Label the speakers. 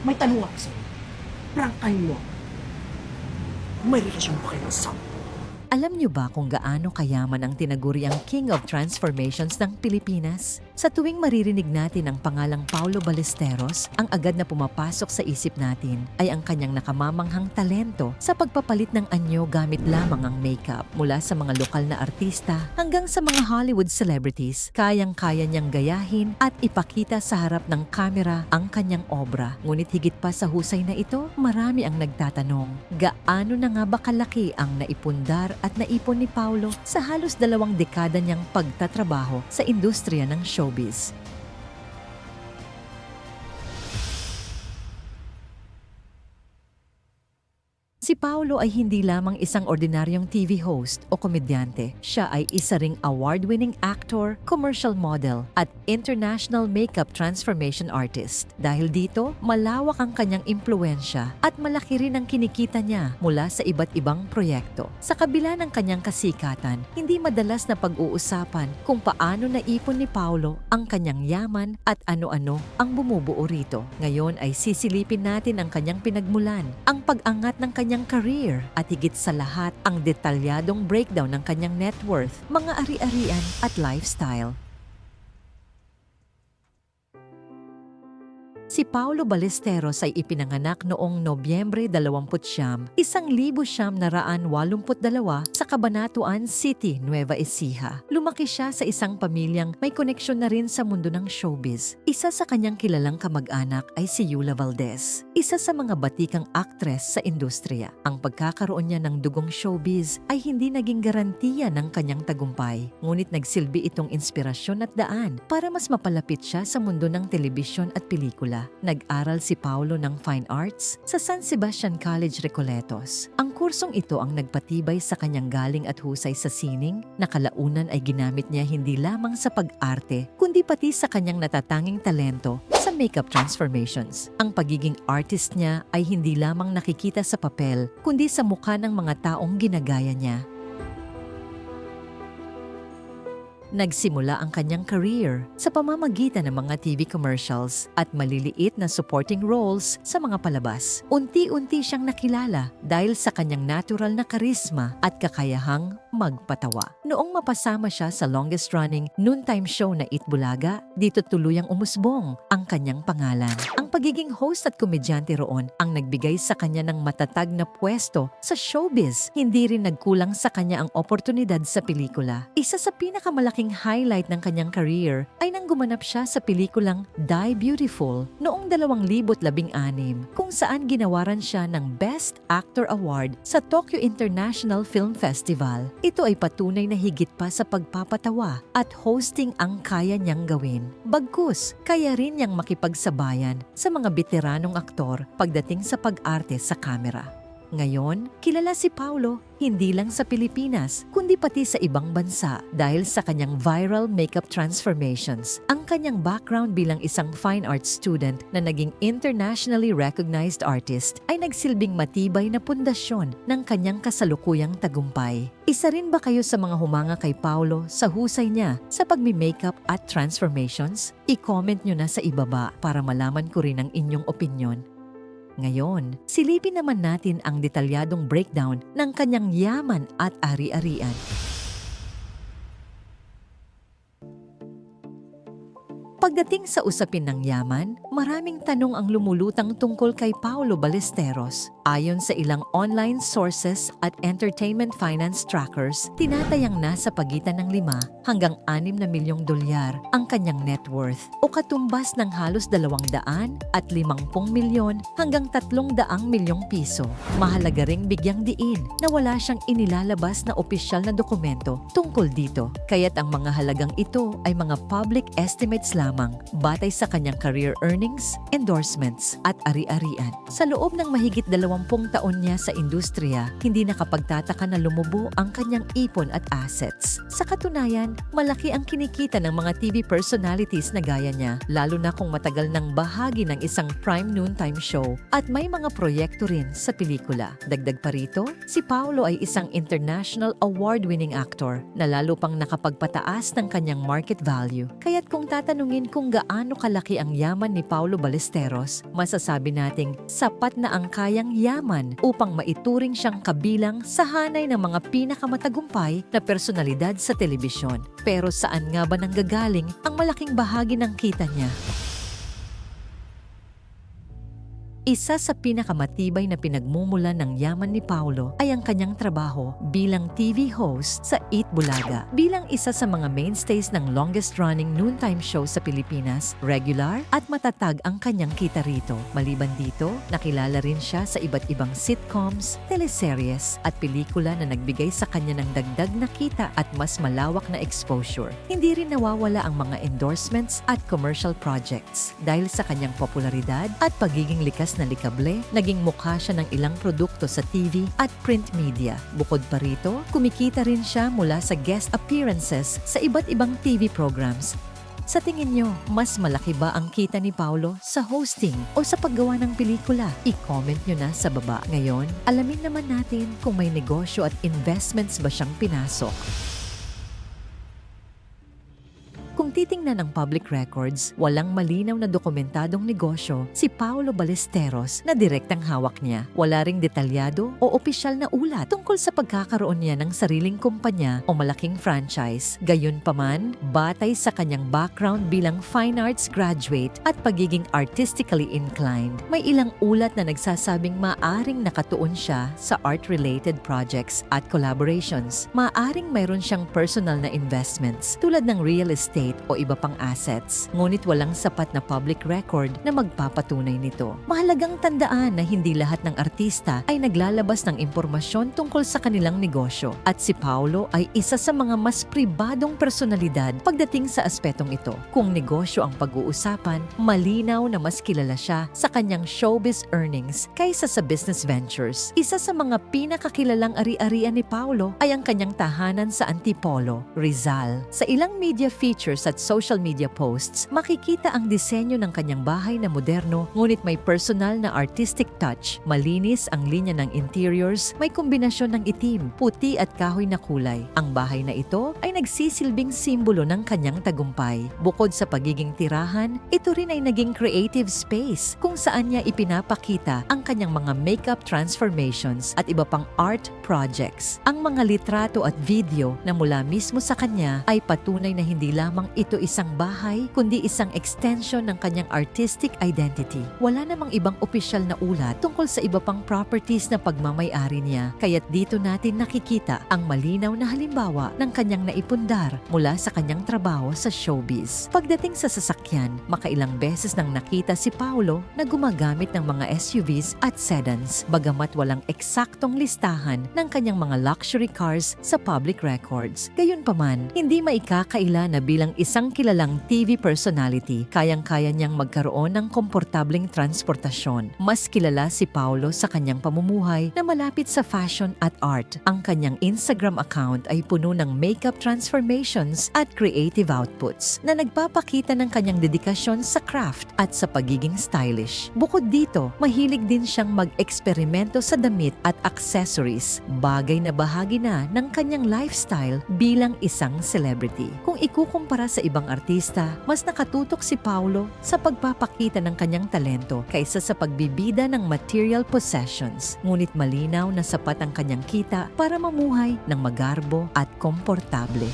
Speaker 1: May tanong ako sa'yo. Prangkahin mo. May relasyon ba kayo sa...
Speaker 2: Alam niyo ba kung gaano kayaman ang tinaguriang King of Transformations ng Pilipinas? Sa tuwing maririnig natin ang pangalang Paulo Ballesteros, ang agad na pumapasok sa isip natin ay ang kanyang nakamamanghang talento sa pagpapalit ng anyo gamit lamang ang makeup. Mula sa mga lokal na artista hanggang sa mga Hollywood celebrities, kayang-kaya niyang gayahin at ipakita sa harap ng kamera ang kanyang obra. Ngunit higit pa sa husay na ito, marami ang nagtatanong, gaano na nga ba kalaki ang naipundar at naipon ni Paulo sa halos 2 dekada niyang pagtatrabaho sa industriya ng showbiz? Si Paulo ay hindi lamang isang ordinaryong TV host o komedyante. Siya ay isa ring award-winning actor, commercial model, at international makeup transformation artist. Dahil dito, malawak ang kanyang impluensya at malaki rin ang kinikita niya mula sa iba't ibang proyekto. Sa kabila ng kanyang kasikatan, hindi madalas na pag-uusapan kung paano naipon ni Paulo ang kanyang yaman at ano-ano ang bumubuo rito. Ngayon ay sisilipin natin ang kanyang pinagmulan, ang pag-angat ng kanyang career at higit sa lahat ang detalyadong breakdown ng kanyang net worth, mga ari-arian at lifestyle. Si Paulo Ballesteros ay ipinanganak noong Nobyembre 29, 1982 sa Cabanatuan City, Nueva Ecija. Lumaki siya sa isang pamilyang may koneksyon na rin sa mundo ng showbiz. Isa sa kanyang kilalang kamag-anak ay si Yula Valdez, isa sa mga batikang aktres sa industriya. Ang pagkakaroon niya ng dugong showbiz ay hindi naging garantiya ng kanyang tagumpay, ngunit nagsilbi itong inspirasyon at daan para mas mapalapit siya sa mundo ng telebisyon at pelikula. Nag-aral si Paulo ng Fine Arts sa San Sebastian College, Recoletos. Ang kursong ito ang nagpatibay sa kanyang galing at husay sa sining, na kalaunan ay ginamit niya hindi lamang sa pag-arte, kundi pati sa kanyang natatanging talento sa makeup transformations. Ang pagiging artist niya ay hindi lamang nakikita sa papel, kundi sa mukha ng mga taong ginagaya niya. Nagsimula ang kanyang career sa pamamagitan ng mga TV commercials at maliliit na supporting roles sa mga palabas. Unti-unti siyang nakilala dahil sa kanyang natural na karisma at kakayahang magpatawa. Noong mapasama siya sa longest-running noontime show na Itbulaga, dito tuluyang umusbong ang kanyang pangalan. Ang pagiging host at komedyante roon ang nagbigay sa kanya ng matatag na pwesto sa showbiz. Hindi rin nagkulang sa kanya ang oportunidad sa pelikula. Isa sa pinakamalaking highlight ng kanyang career ay nang gumanap siya sa pelikulang Die Beautiful noong 2016, kung saan ginawaran siya ng Best Actor Award sa Tokyo International Film Festival. Ito ay patunay na higit pa sa pagpapatawa at hosting ang kaya niyang gawin. Bagkus, kaya rin niyang makipagsabayan sa mga veteranong aktor pagdating sa pag-arte sa kamera. Ngayon, kilala si Paulo hindi lang sa Pilipinas, kundi pati sa ibang bansa dahil sa kanyang viral makeup transformations. Ang kanyang background bilang isang fine arts student na naging internationally recognized artist ay nagsilbing matibay na pundasyon ng kanyang kasalukuyang tagumpay. Isa rin ba kayo sa mga humanga kay Paulo sa husay niya sa pagmi-makeup at transformations? I-comment nyo na sa ibaba para malaman ko rin ang inyong opinyon. Ngayon, silipin naman natin ang detalyadong breakdown ng kanyang yaman at ari-arian. Pagdating sa usapin ng yaman, maraming tanong ang lumulutang tungkol kay Paulo Ballesteros. Ayon sa ilang online sources at entertainment finance trackers, tinatayang nasa pagitan ng 5 hanggang 6 na milyong dolyar ang kanyang net worth o katumbas ng halos 200 at 50 milyon hanggang 300 milyong piso. Mahalaga ring bigyang diin na wala siyang inilalabas na opisyal na dokumento tungkol dito, kaya't ang mga halagang ito ay mga public estimates lamang batay sa kanyang career earnings, endorsements at ari-arian. Sa loob ng mahigit 20 taon niya sa industriya, hindi nakapagtataka na lumubo ang kanyang ipon at assets. Sa katunayan, malaki ang kinikita ng mga TV personalities na gaya niya, lalo na kung matagal ng bahagi ng isang prime noontime show at may mga proyekto rin sa pelikula. Dagdag pa rito, si Paulo ay isang international award-winning actor na lalo pang nakapagpataas ng kanyang market value. Kaya't kung tatanungin natin kung gaano kalaki ang yaman ni Paulo Ballesteros, masasabi nating sapat na ang kayang yaman upang maituring siyang kabilang sa hanay ng mga pinakamatagumpay na personalidad sa telebisyon. Pero saan nga ba nanggagaling ang malaking bahagi ng kita niya? Isa sa pinakamatibay na pinagmumulan ng yaman ni Paulo ay ang kanyang trabaho bilang TV host sa Eat Bulaga. Bilang isa sa mga mainstays ng longest-running noontime show sa Pilipinas, regular at matatag ang kanyang kita rito. Maliban dito, nakilala rin siya sa iba't ibang sitcoms, teleseryes at pelikula na nagbigay sa kanya ng dagdag na kita at mas malawak na exposure. Hindi rin nawawala ang mga endorsements at commercial projects dahil sa kanyang popularidad at pagiging likas na likable, naging mukha siya ng ilang produkto sa TV at print media. Bukod pa rito, kumikita rin siya mula sa guest appearances sa iba't ibang TV programs. Sa tingin nyo, mas malaki ba ang kita ni Paulo sa hosting o sa paggawa ng pelikula? I-comment nyo na sa baba. Ngayon, alamin naman natin kung may negosyo at investments ba siyang pinasok. Kung titingnan ang public records, walang malinaw na dokumentadong negosyo si Paulo Ballesteros na direktang hawak niya. Wala ring detalyado o opisyal na ulat tungkol sa pagkakaroon niya ng sariling kumpanya o malaking franchise. Gayunpaman, batay sa kanyang background bilang fine arts graduate at pagiging artistically inclined, may ilang ulat na nagsasabing maaring nakatuon siya sa art-related projects at collaborations. Maaring mayroon siyang personal na investments tulad ng real estate o iba pang assets, ngunit walang sapat na public record na magpapatunay nito. Mahalagang tandaan na hindi lahat ng artista ay naglalabas ng impormasyon tungkol sa kanilang negosyo at si Paulo ay isa sa mga mas pribadong personalidad pagdating sa aspetong ito. Kung negosyo ang pag-uusapan, malinaw na mas kilala siya sa kanyang showbiz earnings kaysa sa business ventures. Isa sa mga pinakakilalang ari-arian ni Paulo ay ang kanyang tahanan sa Antipolo, Rizal. Sa ilang media features at social media posts, makikita ang disenyo ng kanyang bahay na moderno ngunit may personal na artistic touch. Malinis ang linya ng interiors, may kombinasyon ng itim, puti at kahoy na kulay. Ang bahay na ito ay nagsisilbing simbolo ng kanyang tagumpay. Bukod sa pagiging tirahan, ito rin ay naging creative space kung saan niya ipinapakita ang kanyang mga makeup transformations at iba pang art projects. Ang mga litrato at video na mula mismo sa kanya ay patunay na hindi lamang ito isang bahay, kundi isang extension ng kanyang artistic identity. Wala namang ibang opisyal na ulat tungkol sa iba pang properties na pagmamay-ari niya, kaya't dito natin nakikita ang malinaw na halimbawa ng kanyang naipundar mula sa kanyang trabaho sa showbiz. Pagdating sa sasakyan, makailang beses nang nakita si Paulo na gumagamit ng mga SUVs at sedans, bagamat walang eksaktong listahan ng kanyang mga luxury cars sa public records. Gayunpaman, hindi maikakaila na bilang isang kilalang TV personality, kayang-kaya niyang magkaroon ng komportableng transportasyon. Mas kilala si Paulo sa kanyang pamumuhay na malapit sa fashion at art. Ang kanyang Instagram account ay puno ng makeup transformations at creative outputs na nagpapakita ng kanyang dedikasyon sa craft at sa pagiging stylish. Bukod dito, mahilig din siyang mag-eksperimento sa damit at accessories, bagay na bahagi na ng kanyang lifestyle bilang isang celebrity. Kung ikukumpara sa ibang artista, mas nakatutok si Paulo sa pagpapakita ng kanyang talento kaysa sa pagbibida ng material possessions. Ngunit malinaw na sapat ang kanyang kita para mamuhay ng magarbo at komportable.